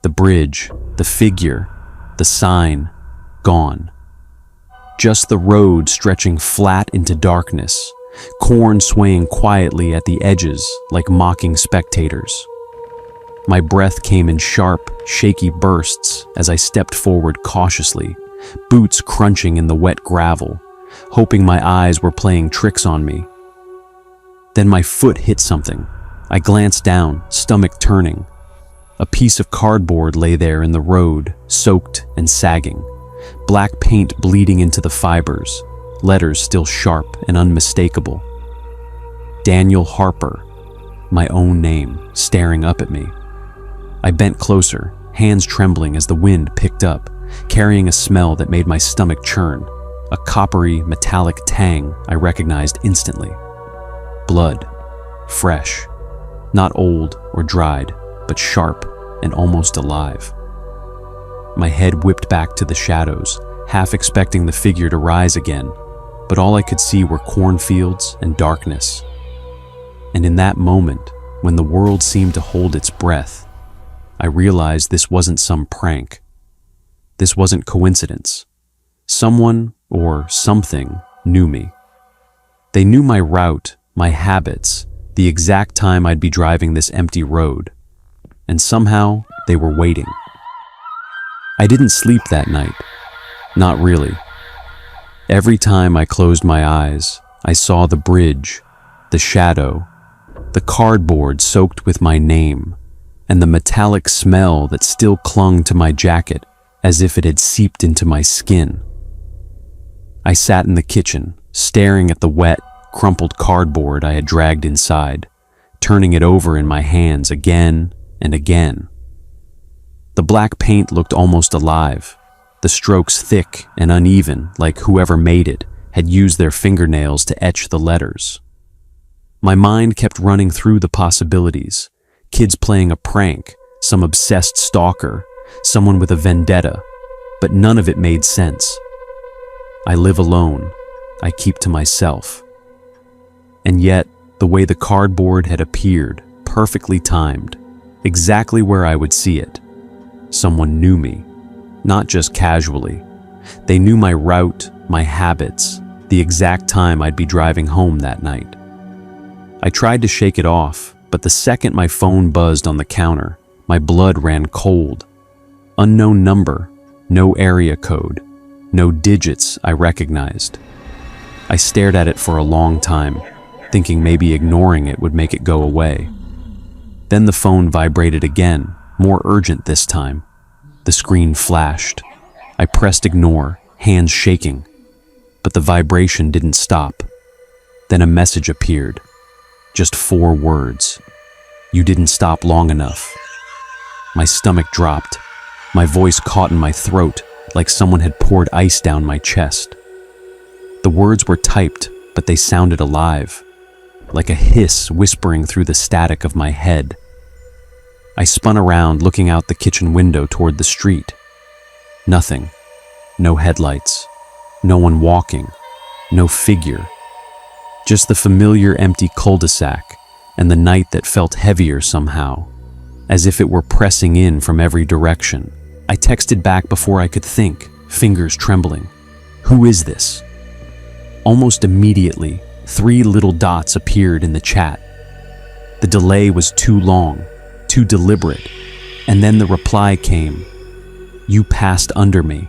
The bridge, the figure, the sign, gone. Just the road stretching flat into darkness, corn swaying quietly at the edges like mocking spectators. My breath came in sharp, shaky bursts as I stepped forward cautiously, boots crunching in the wet gravel, hoping my eyes were playing tricks on me. Then my foot hit something. I glanced down, stomach turning. A piece of cardboard lay there in the road, soaked and sagging, black paint bleeding into the fibers, letters still sharp and unmistakable. Daniel Harper, my own name, staring up at me. I bent closer, hands trembling as the wind picked up, carrying a smell that made my stomach churn, a coppery, metallic tang I recognized instantly. Blood, fresh, not old or dried, but sharp and almost alive. My head whipped back to the shadows, half expecting the figure to rise again, but all I could see were cornfields and darkness. And in that moment, when the world seemed to hold its breath, I realized this wasn't some prank. This wasn't coincidence. Someone or something knew me. They knew my route, my habits, the exact time I'd be driving this empty road. And somehow, they were waiting. I didn't sleep that night. Not really. Every time I closed my eyes, I saw the bridge, the shadow, the cardboard soaked with my name, and the metallic smell that still clung to my jacket as if it had seeped into my skin. I sat in the kitchen, staring at the wet, crumpled cardboard I had dragged inside, turning it over in my hands again and again. The black paint looked almost alive, the strokes thick and uneven, like whoever made it had used their fingernails to etch the letters. My mind kept running through the possibilities: kids playing a prank, some obsessed stalker, someone with a vendetta, but none of it made sense. I live alone. I keep to myself. And yet, the way the cardboard had appeared, perfectly timed, exactly where I would see it. Someone knew me, not just casually. They knew my route, my habits, the exact time I'd be driving home that night. I tried to shake it off, but the second my phone buzzed on the counter, my blood ran cold. Unknown number, no area code, no digits I recognized. I stared at it for a long time, thinking maybe ignoring it would make it go away. Then the phone vibrated again, more urgent this time. The screen flashed. I pressed ignore, hands shaking. But the vibration didn't stop. Then a message appeared. Just 4 words. You didn't stop long enough. My stomach dropped. My voice caught in my throat, like someone had poured ice down my chest. The words were typed, but they sounded alive, like a hiss whispering through the static of my head. I spun around, looking out the kitchen window toward the street. Nothing. No headlights. No one walking. No figure. Just the familiar empty cul-de-sac and the night that felt heavier somehow, as if it were pressing in from every direction. I texted back before I could think, fingers trembling. Who is this? Almost immediately, 3 little dots appeared in the chat. The delay was too long, too deliberate, and then the reply came. You passed under me.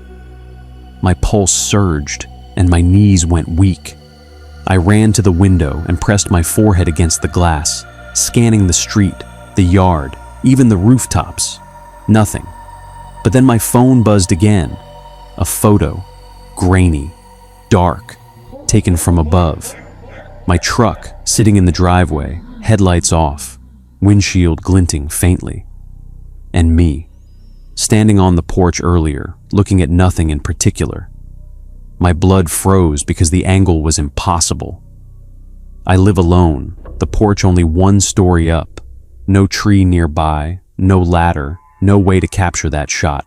My pulse surged, and my knees went weak. I ran to the window and pressed my forehead against the glass, scanning the street, the yard, even the rooftops. Nothing. But then my phone buzzed again. A photo, grainy, dark, taken from above. My truck sitting in the driveway, headlights off, windshield glinting faintly. And me, standing on the porch earlier, looking at nothing in particular. My blood froze because the angle was impossible. I live alone, the porch only 1 story up, no tree nearby, no ladder, no way to capture that shot.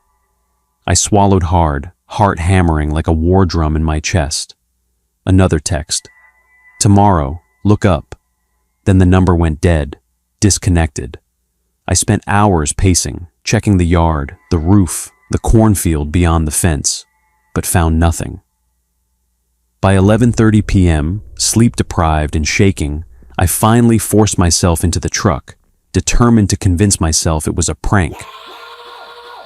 I swallowed hard, heart hammering like a war drum in my chest. Another text. Tomorrow, look up. Then the number went dead, disconnected. I spent hours pacing, checking the yard, the roof, the cornfield beyond the fence, but found nothing. By 11:30 p.m., sleep-deprived and shaking, I finally forced myself into the truck, determined to convince myself it was a prank.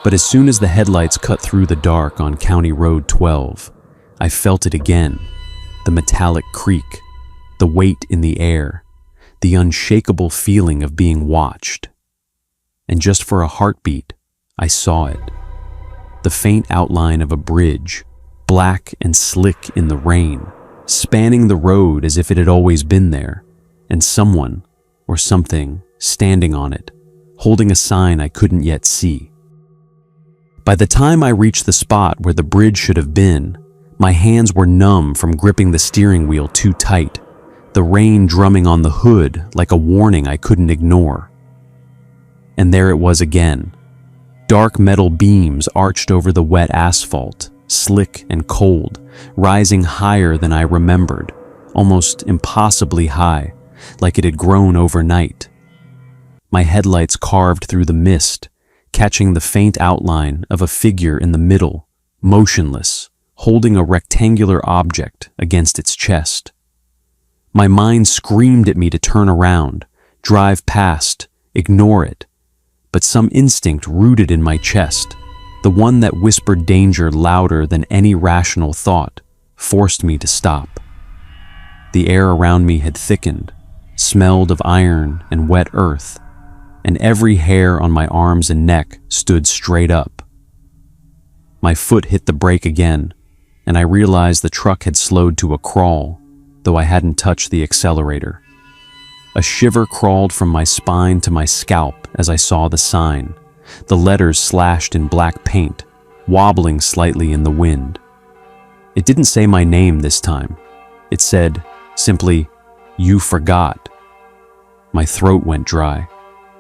But as soon as the headlights cut through the dark on County Road 12, I felt it again, the metallic creak, the weight in the air, the unshakable feeling of being watched. And just for a heartbeat, I saw it. The faint outline of a bridge, black and slick in the rain, spanning the road as if it had always been there, and someone, or something standing on it, holding a sign I couldn't yet see. By the time I reached the spot where the bridge should have been, my hands were numb from gripping the steering wheel too tight, the rain drumming on the hood like a warning I couldn't ignore. And there it was again. Dark metal beams arched over the wet asphalt, slick and cold, rising higher than I remembered, almost impossibly high, like it had grown overnight. My headlights carved through the mist, catching the faint outline of a figure in the middle, motionless, holding a rectangular object against its chest. My mind screamed at me to turn around, drive past, ignore it, but some instinct rooted in my chest, the one that whispered danger louder than any rational thought, forced me to stop. The air around me had thickened, smelled of iron and wet earth, and every hair on my arms and neck stood straight up. My foot hit the brake again, and I realized the truck had slowed to a crawl, though I hadn't touched the accelerator. A shiver crawled from my spine to my scalp as I saw the sign, the letters slashed in black paint, wobbling slightly in the wind. It didn't say my name this time. It said, simply, "You forgot." My throat went dry.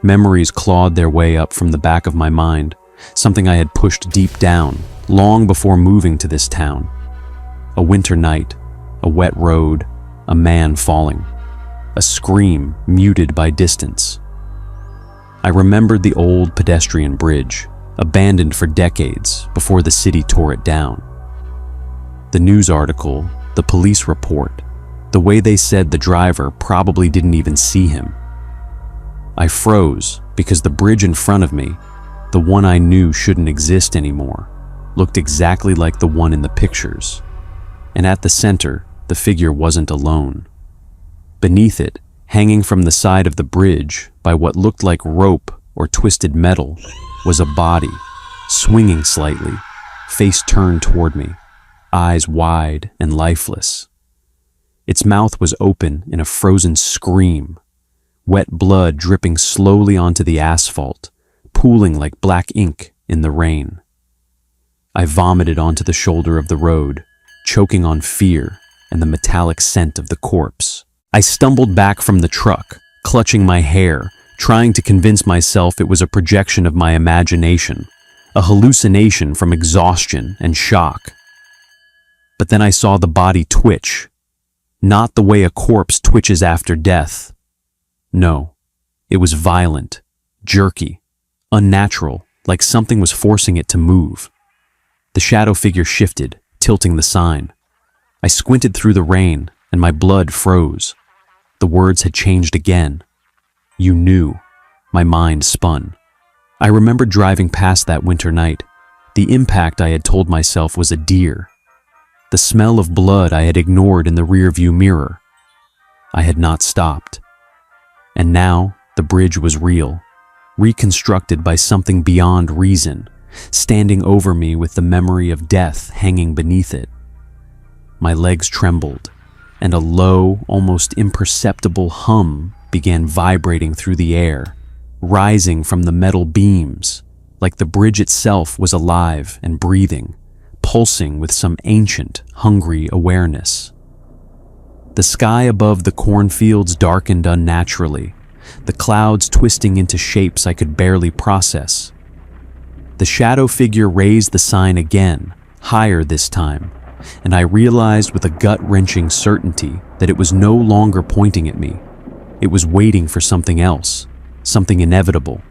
Memories clawed their way up from the back of my mind, something I had pushed deep down, long before moving to this town. A winter night, a wet road, a man falling, a scream muted by distance. I remembered the old pedestrian bridge, abandoned for decades before the city tore it down. The news article, the police report, the way they said the driver probably didn't even see him. I froze because the bridge in front of me, the one I knew shouldn't exist anymore, looked exactly like the one in the pictures. And at the center, the figure wasn't alone. Beneath it, hanging from the side of the bridge by what looked like rope or twisted metal, was a body, swinging slightly, face turned toward me, eyes wide and lifeless. Its mouth was open in a frozen scream, wet blood dripping slowly onto the asphalt, pooling like black ink in the rain. I vomited onto the shoulder of the road, choking on fear and the metallic scent of the corpse. I stumbled back from the truck, clutching my hair, trying to convince myself it was a projection of my imagination, a hallucination from exhaustion and shock. But then I saw the body twitch, not the way a corpse twitches after death. No, it was violent, jerky, unnatural, like something was forcing it to move. The shadow figure shifted, tilting the sign. I squinted through the rain, and my blood froze. The words had changed again. You knew. My mind spun. I remembered driving past that winter night. The impact I had told myself was a deer. The smell of blood I had ignored in the rearview mirror. I had not stopped. And now, the bridge was real, reconstructed by something beyond reason, standing over me with the memory of death hanging beneath it. My legs trembled, and a low, almost imperceptible hum began vibrating through the air, rising from the metal beams, like the bridge itself was alive and breathing, pulsing with some ancient, hungry awareness. The sky above the cornfields darkened unnaturally, the clouds twisting into shapes I could barely process. The shadow figure raised the sign again, higher this time, and I realized with a gut-wrenching certainty that it was no longer pointing at me. It was waiting for something else, something inevitable.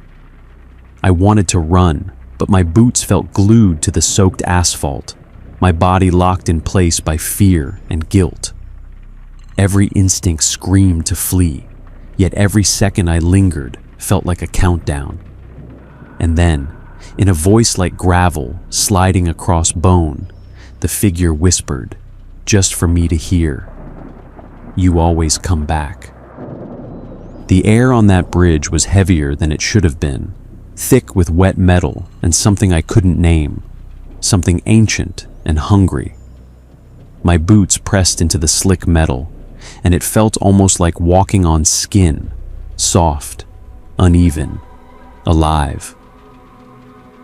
I wanted to run, but my boots felt glued to the soaked asphalt, my body locked in place by fear and guilt. Every instinct screamed to flee, yet every second I lingered felt like a countdown. And then, in a voice like gravel sliding across bone, the figure whispered, just for me to hear, "You always come back." The air on that bridge was heavier than it should have been, thick with wet metal and something I couldn't name, something ancient and hungry. My boots pressed into the slick metal, and it felt almost like walking on skin, soft, uneven, alive.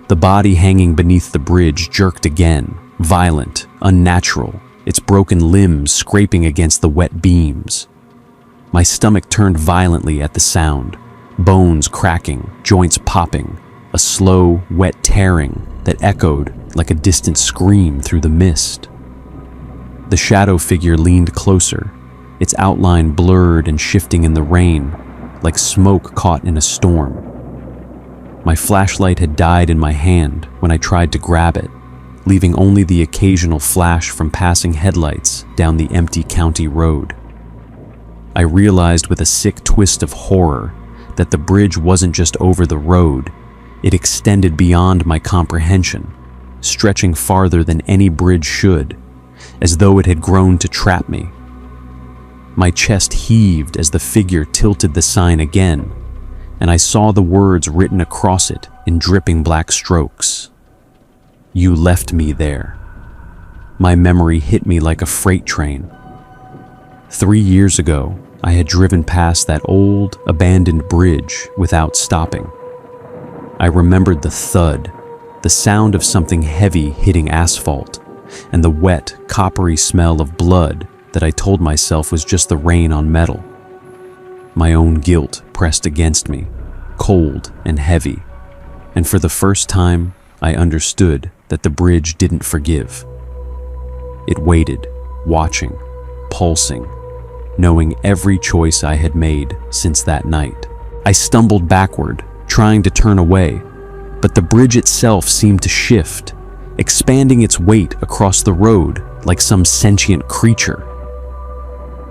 The body hanging beneath the bridge jerked again, violent, unnatural, its broken limbs scraping against the wet beams. My stomach turned violently at the sound, bones cracking, joints popping, a slow, wet tearing that echoed like a distant scream through the mist. The shadow figure leaned closer, its outline blurred and shifting in the rain, like smoke caught in a storm. My flashlight had died in my hand when I tried to grab it, leaving only the occasional flash from passing headlights down the empty county road. I realized with a sick twist of horror that the bridge wasn't just over the road, it extended beyond my comprehension, stretching farther than any bridge should, as though it had grown to trap me. My chest heaved as the figure tilted the sign again, and I saw the words written across it in dripping black strokes. "You left me there." My memory hit me like a freight train. 3 years ago, I had driven past that old, abandoned bridge without stopping. I remembered the thud, the sound of something heavy hitting asphalt, and the wet, coppery smell of blood that I told myself was just the rain on metal. My own guilt pressed against me, cold and heavy, and for the first time, I understood that the bridge didn't forgive. It waited, watching, pulsing, knowing every choice I had made since that night. I stumbled backward, trying to turn away, but the bridge itself seemed to shift, expanding its weight across the road like some sentient creature.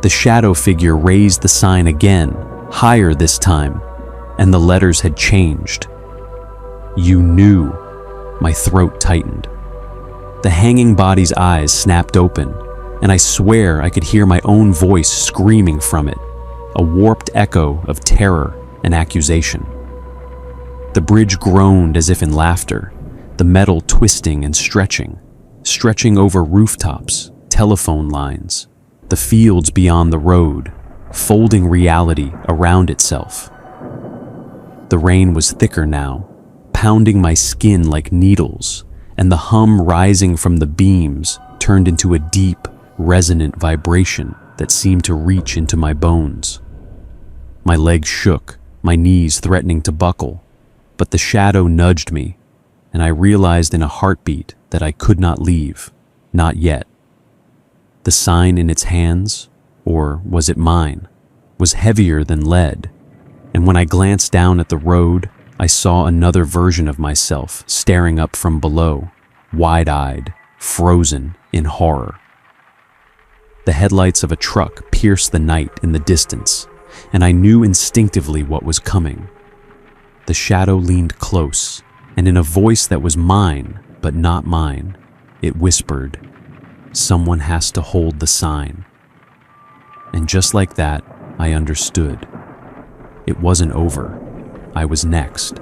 The shadow figure raised the sign again, higher this time, and the letters had changed. "You knew." My throat tightened. The hanging body's eyes snapped open, and I swear I could hear my own voice screaming from it, a warped echo of terror and accusation. The bridge groaned as if in laughter, the metal twisting and stretching over rooftops, telephone lines, the fields beyond the road, folding reality around itself. The rain was thicker now, pounding my skin like needles, and the hum rising from the beams turned into a deep, resonant vibration that seemed to reach into my bones. My legs shook, my knees threatening to buckle, but the shadow nudged me, and I realized in a heartbeat that I could not leave, not yet. The sign in its hands, or was it mine, was heavier than lead, and when I glanced down at the road, I saw another version of myself staring up from below, wide-eyed, frozen in horror. The headlights of a truck pierced the night in the distance, and I knew instinctively what was coming. The shadow leaned close, and in a voice that was mine, but not mine, it whispered, "Someone has to hold the sign." And just like that, I understood. It wasn't over. I was next.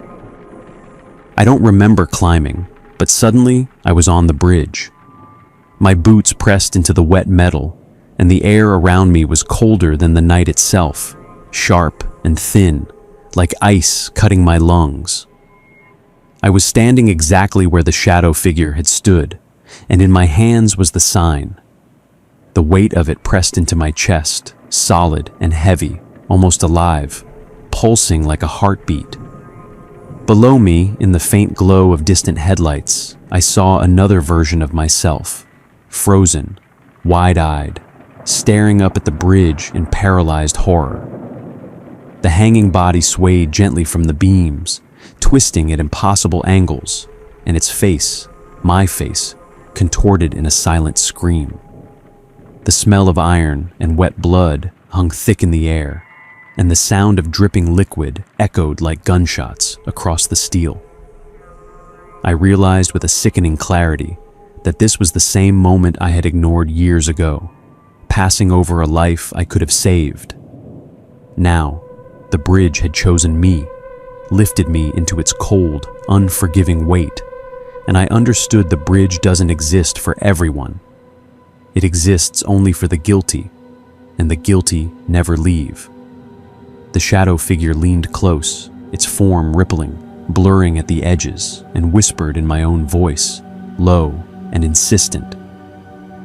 I don't remember climbing, but suddenly I was on the bridge. My boots pressed into the wet metal, and the air around me was colder than the night itself, sharp and thin, like ice cutting my lungs. I was standing exactly where the shadow figure had stood, and in my hands was the sign. The weight of it pressed into my chest, solid and heavy, almost alive, pulsing like a heartbeat. Below me, in the faint glow of distant headlights, I saw another version of myself, frozen, wide-eyed, staring up at the bridge in paralyzed horror. The hanging body swayed gently from the beams, twisting at impossible angles, and its face, my face, contorted in a silent scream. The smell of iron and wet blood hung thick in the air, and the sound of dripping liquid echoed like gunshots across the steel. I realized with a sickening clarity that this was the same moment I had ignored years ago, passing over a life I could have saved. Now, the bridge had chosen me, lifted me into its cold, unforgiving weight, and I understood the bridge doesn't exist for everyone. It exists only for the guilty, and the guilty never leave. The shadow figure leaned close, its form rippling, blurring at the edges, and whispered in my own voice, low and insistent,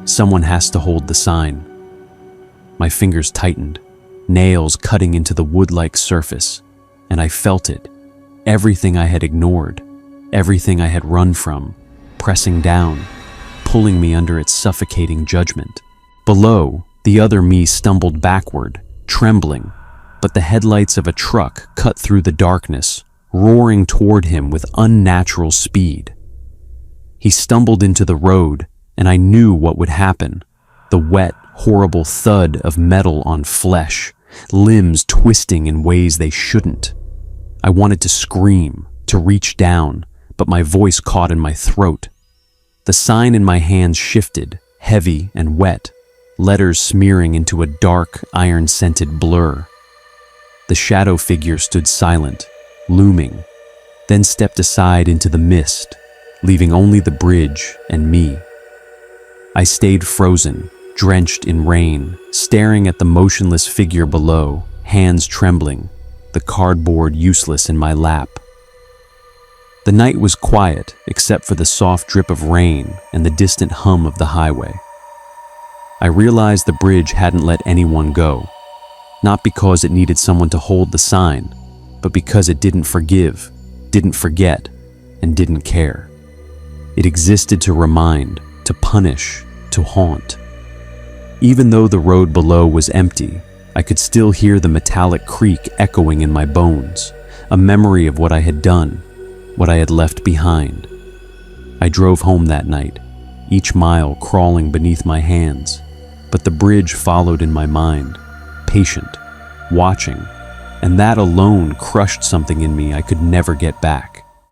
"Someone has to hold the sign." My fingers tightened, nails cutting into the wood-like surface, and I felt it, everything I had ignored, everything I had run from, pressing down, pulling me under its suffocating judgment. Below, the other me stumbled backward, trembling, but the headlights of a truck cut through the darkness, roaring toward him with unnatural speed. He stumbled into the road, and I knew what would happen. The wet, horrible thud of metal on flesh, limbs twisting in ways they shouldn't. I wanted to scream, to reach down, but my voice caught in my throat. The sign in my hands shifted, heavy and wet, letters smearing into a dark, iron-scented blur. The shadow figure stood silent, looming, then stepped aside into the mist, leaving only the bridge and me. I stayed frozen, drenched in rain, staring at the motionless figure below, hands trembling, the cardboard useless in my lap. The night was quiet except for the soft drip of rain and the distant hum of the highway. I realized the bridge hadn't let anyone go, not because it needed someone to hold the sign, but because it didn't forgive, didn't forget, and didn't care. It existed to remind, to punish, to haunt. Even though the road below was empty, I could still hear the metallic creak echoing in my bones, a memory of what I had done, what I had left behind. I drove home that night, each mile crawling beneath my hands, but the bridge followed in my mind, patient, watching, and that alone crushed something in me I could never get back.